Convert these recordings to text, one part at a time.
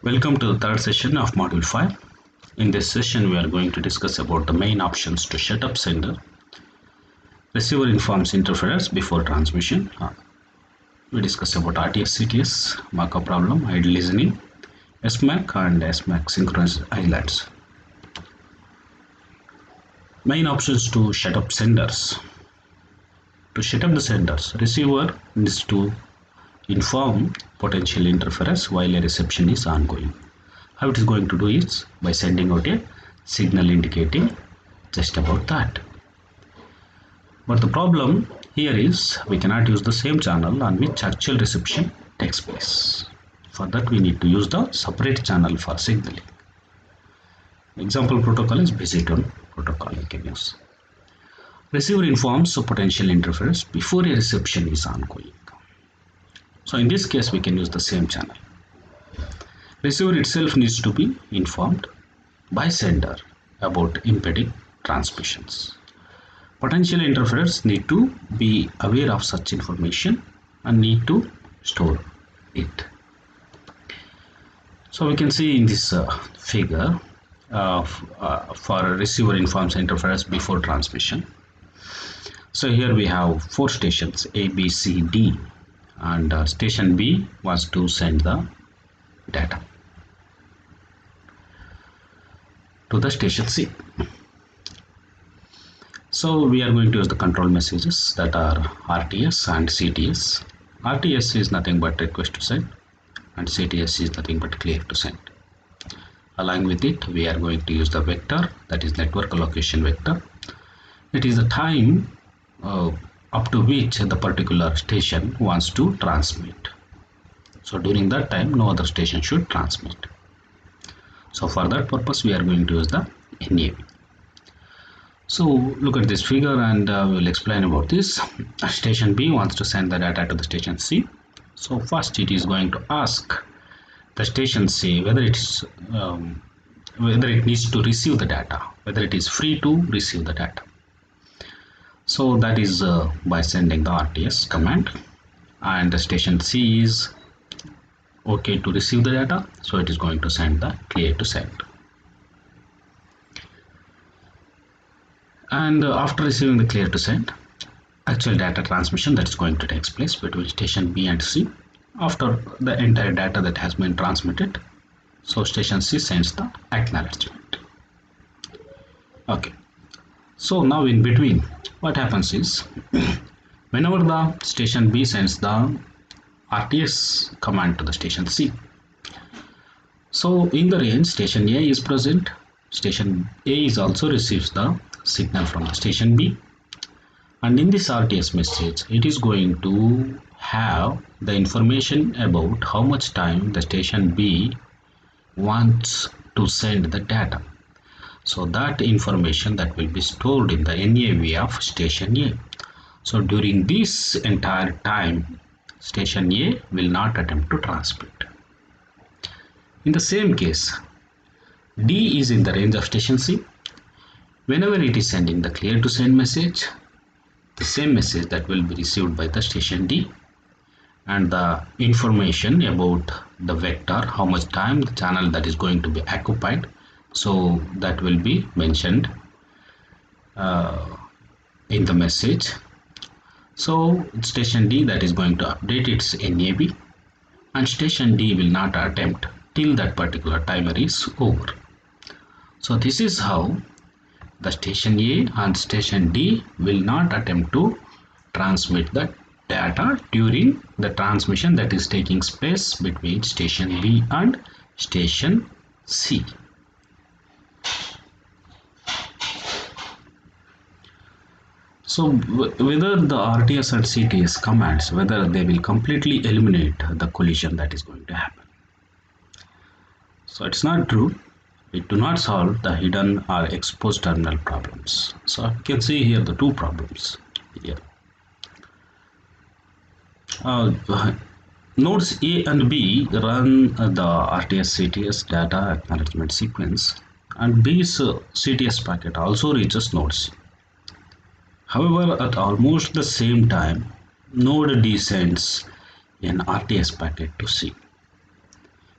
Welcome to the third session of Module 5. In this session, we are going to discuss about the main options to shut up sender. Receiver informs interference before transmission. We discuss about RTS, CTS, Markov problem, idle listening, SMAC and SMAC synchronous islands. Main options to shut up senders. To shut up the senders, receiver needs to inform potential interference while a reception is ongoing. How it is going to do is by sending out a signal indicating just about that. But the problem here is we cannot use the same channel on which actual reception takes place. For that we need to use the separate channel for signaling. Example protocol is BZTone protocol you can use. Receiver informs potential interference before a reception is ongoing. So in this case we can use the same channel. Receiver itself needs to be informed by sender about impeding transmissions. Potential interferers need to be aware of such information and need to store it. So we can see in this figure for receiver informs interference before transmission. So here we have 4 stations A, B, C, D, and station B wants to send the data to the station C. So we are going to use the control messages that are RTS and CTS. RTS is nothing but request to send and CTS is nothing but clear to send. Along with it we are going to use the vector, that is network allocation vector. It is the time up to which the particular station wants to transmit. So during that time no other station should transmit. So for that purpose we are going to use the NAV. So look at this figure and we will explain about this. Station B wants to send the data to the station C. So first it is going to ask the station C whether it needs to receive the data, whether it is free to receive the data. So that is by sending the RTS command, and the station C is okay to receive the data, so it is going to send the clear to send. And after receiving the clear to send, actual data transmission that is going to take place between station B and C. After the entire data that has been transmitted, so station C sends the acknowledgement. Okay, so now in between what happens is whenever the station B sends the RTS command to the station C, so in the range station A is present, station A is also receives the signal from the station B, and in this RTS message it is going to have the information about how much time the station B wants to send the data. So that information that will be stored in the NAV of station A. So during this entire time station A will not attempt to transmit. In the same case, D is in the range of station C. Whenever it is sending the clear to send message, the same message that will be received by the station D, and the information about the vector, how much time the channel that is going to be occupied, so that will be mentioned in the message. So station D that is going to update its NAV, and station D will not attempt till that particular timer is over. So this is how the station A and station D will not attempt to transmit the data during the transmission that is taking place between station B and station C. So whether the RTS and CTS commands, whether they will completely eliminate the collision that is going to happen. So it's not true. It do not solve the hidden or exposed terminal problems. So you can see here the 2 problems here. Nodes A and B run the RTS CTS data acknowledgement sequence, and B's CTS packet also reaches node C. However, at almost the same time, node D sends an RTS packet to C.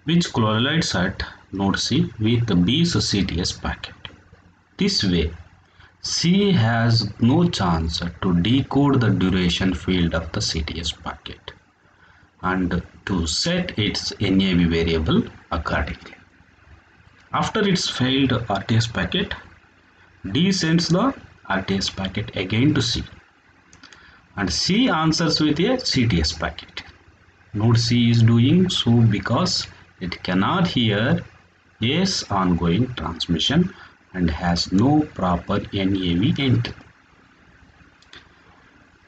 which collides at node C with B's CTS packet. This way, C has no chance to decode the duration field of the CTS packet and to set its NAV variable accordingly. After its failed RTS packet, D sends the RTS packet again to C, and C answers with a CTS packet. Node C is doing so because it cannot hear A's ongoing transmission and has no proper NAV entry.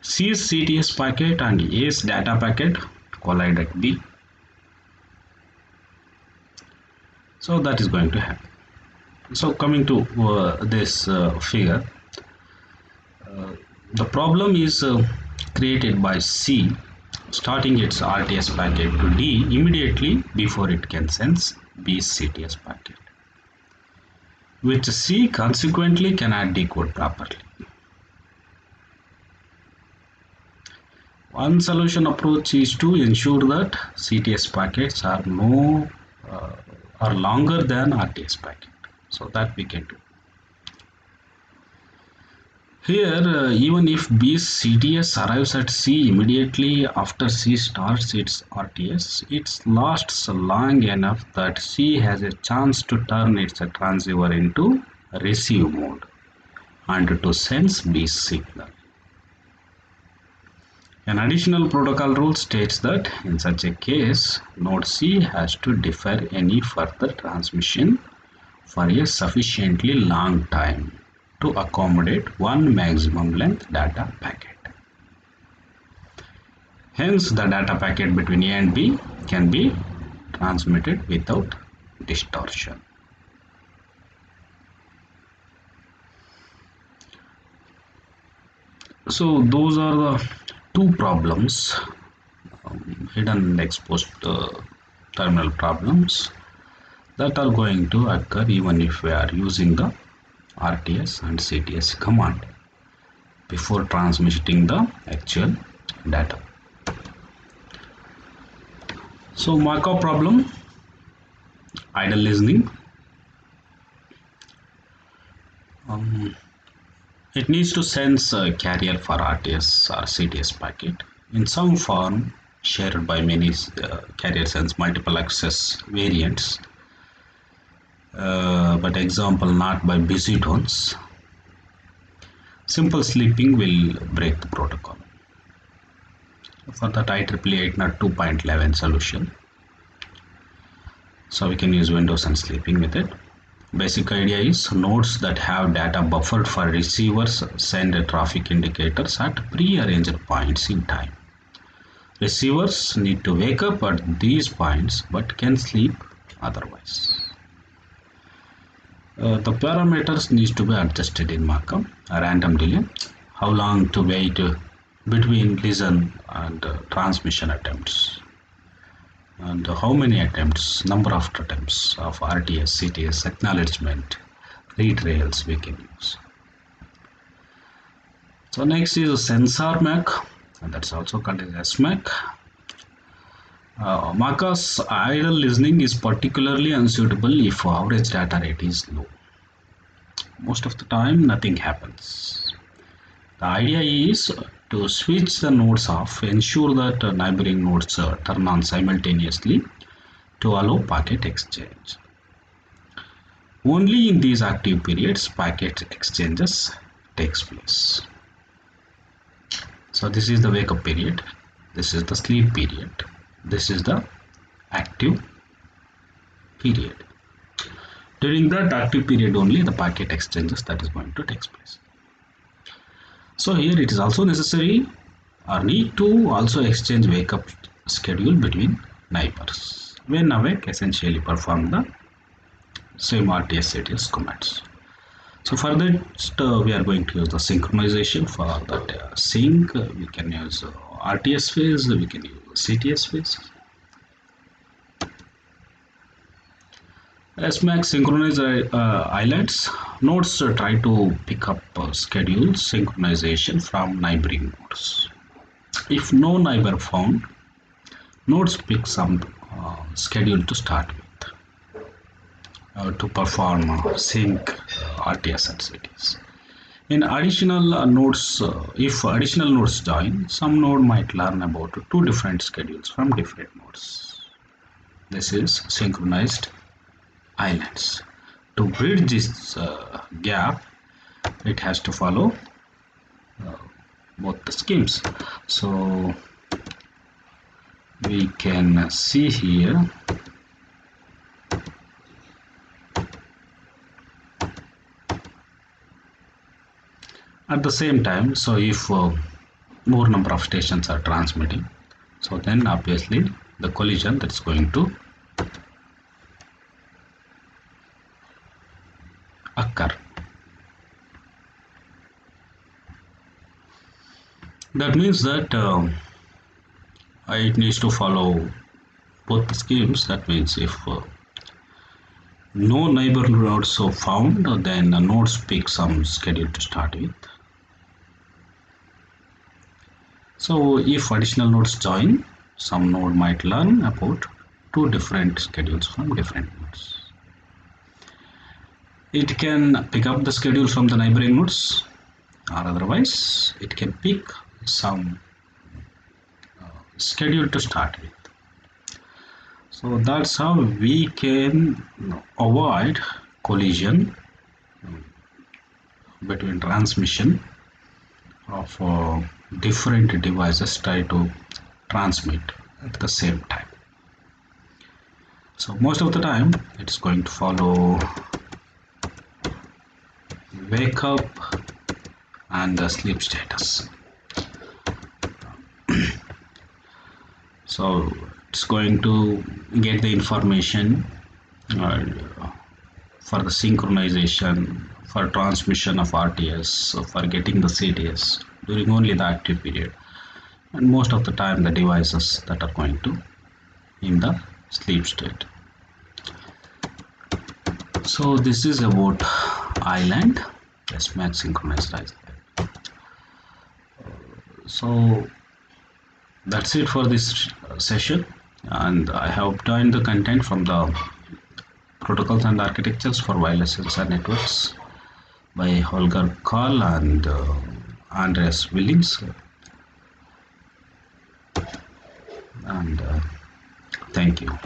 C's CTS packet and A's data packet collide at B. So that is going to happen. So coming to this figure, the problem is created by C starting its RTS packet to D immediately before it can sense B's CTS packet, which C consequently cannot decode properly. One solution approach is to ensure that CTS packets are longer than RTS packet, so that we can do. Here, even if B's CTS arrives at C immediately after C starts its RTS, it lasts long enough that C has a chance to turn its transceiver into receive mode and to sense B's signal. An additional protocol rule states that in such a case, node C has to defer any further transmission for a sufficiently long time to accommodate one maximum length data packet. Hence, the data packet between A and B can be transmitted without distortion. So those are the two problems, hidden and exposed terminal problems, that are going to occur even if we are using the RTS and CTS command before transmitting the actual data. So Markov problem, idle listening. It needs to sense a carrier for RTS or CTS packet in some form shared by many carrier sense multiple access variants, but example not by busy tones. Simple sleeping will break the protocol. For that, IEEE 802.11 solution. So we can use Windows and sleeping with it. Basic idea is nodes that have data buffered for receivers send traffic indicators at pre-arranged points in time. Receivers need to wake up at these points but can sleep otherwise. The parameters need to be adjusted in Markov. A random delay, how long to wait between listen and transmission attempts, and how many attempts, number of attempts of RTS, CTS, acknowledgement, read rails we can use. So next is sensor MAC, and that's also called as SMAC. Markov's idle listening is particularly unsuitable if average data rate is low. Most of the time nothing happens. The idea is to switch the nodes off, ensure that neighboring nodes turn on simultaneously to allow packet exchange. Only in these active periods packet exchanges takes place. So this is the wake up period, this is the sleep period, this is the active period. During that active period only the packet exchanges that is going to take place. So here it is also necessary or need to also exchange wake up schedule between neighbors. When awake, essentially perform the same RTS CTS commands. So for that we are going to use the synchronization. For that sync we can use RTS phase, we can use CTS phase. SMAC synchronized islands. Nodes try to pick up schedule synchronization from neighboring nodes. If no neighbor found, nodes pick some schedule to start with to perform sync RTS and cities. In additional nodes, if additional nodes join, some node might learn about two different schedules from different nodes. This is synchronized islands. To bridge this gap, it has to follow both the schemes. So we can see here at the same time. So if more number of stations are transmitting, so then obviously the collision that's going to occur. That means that it needs to follow both the schemes. That means if no neighbor nodes are found, then nodes pick some schedule to start with. So if additional nodes join, some node might learn about two different schedules from different nodes. It can pick up the schedule from the neighboring nodes, or otherwise it can pick some schedule to start with. So that's how we can avoid collision between transmission of different devices try to transmit at the same time. So most of the time it's going to follow wake up and sleep status. So it's going to get the information for the synchronization, for transmission of RTS, for getting the CTS during only the active period, and most of the time the devices that are going to in the sleep state. So this is about island, S-MAX synchronized island. So that's it for this session, and I have obtained the content from the Protocols and Architectures for Wireless Sensor Networks by Holger Karl and Andreas Willings, and thank you.